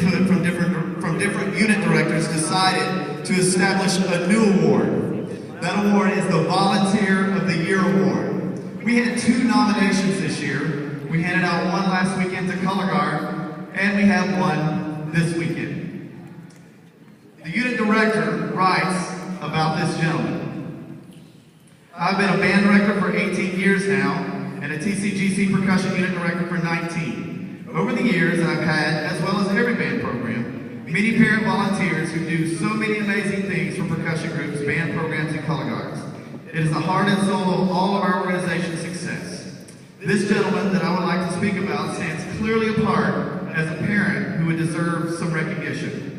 input from different unit directors, decided to establish a new award. That award is the Volunteer of the Year Award. We had 2 nominations this year. We handed out one last weekend to Color Guard, and we have one this weekend. The unit director writes about this gentleman. I've been a band director for 18 years now, and a TCGC percussion unit director for 19. Over the years, I've had, as well as every band program, many parent volunteers who do so many amazing things for percussion groups, band programs, and color guards. It is the heart and soul of all of our organization's success. This gentleman that I would like to speak about stands clearly apart as a parent who would deserve some recognition.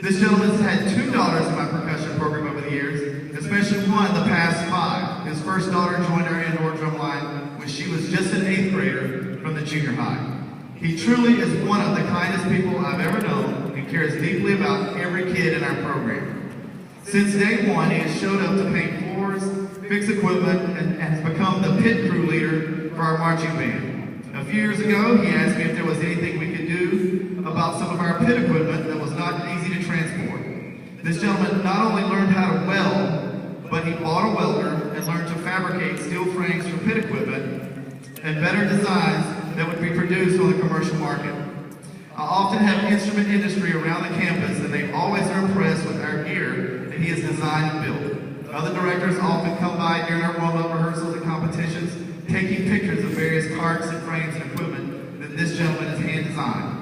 This gentleman's had 2 daughters in my percussion program over the years, especially one the past 5. His first daughter joined our indoor drum line when she was just an 8th grader from the junior high. He truly is one of the kindest people I've ever known and cares deeply about every kid in our program. Since day one, he has showed up to paint floors, fix equipment, and has become the pit crew leader for our marching band. A few years ago, he asked me if there was anything we could do about some of our pit equipment that was not easy to transport. This gentleman not only learned how to weld, but he bought a welder and learned to fabricate steel frames for pit equipment and better designs that would be produced on the commercial market. I often have instrument industry around the campus, and they always are impressed with our gear that he has designed and built. Other directors often come by during our warm-up rehearsals and competitions, taking pictures of various carts and frames and equipment that this gentleman has hand-designed.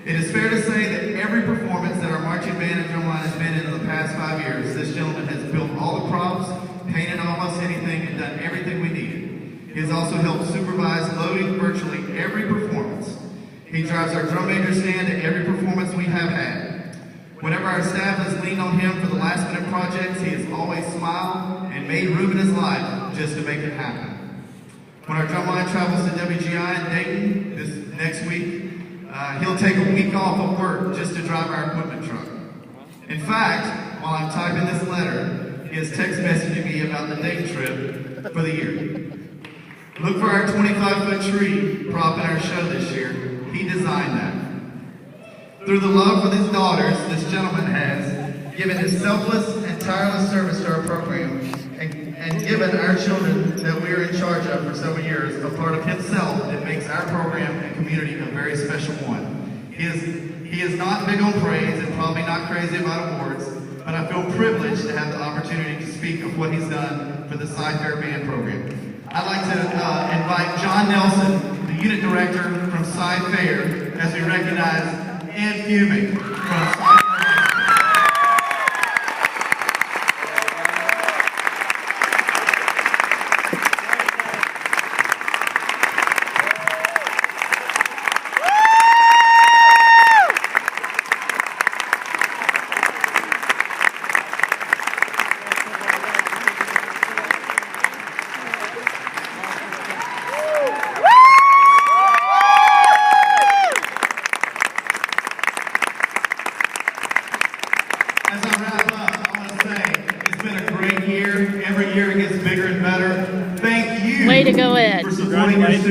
It is fair to say that every performance that our marching band and drumline has been in the past 5 years, this gentleman has built all the props, painted almost anything, and done everything we needed. He has also helped supervise loading virtually every performance. He drives our drum major stand at every performance we have had. Whenever our staff has leaned on him for the last-minute projects, he has always smiled and made room in his life just to make it happen. When our drumline travels to WGI in Dayton this next week, he'll take a week off of work just to drive our equipment truck. In fact, while I'm typing this letter, he is text messaging me about the Dayton trip for the year. Look for our 25-foot tree prop in our show this year. He designed that. Through the love for his daughters, this gentleman has given his selfless and tireless service to our program and given our children that we are in charge of for several years a part of himself that makes our program and community a very special one. He is not big on praise and probably not crazy about awards, but I feel privileged to have the opportunity to speak of what he's done for the Sci-Fair Band program. I'd like to invite John Nelson, the unit director from Sci-Fair, as we recognize Ed Fumic from Sci-Fair. As I wrap up, I want to say it's been a great year. Every year it gets bigger and better. Thank you Way to go, Ed. for supporting your students.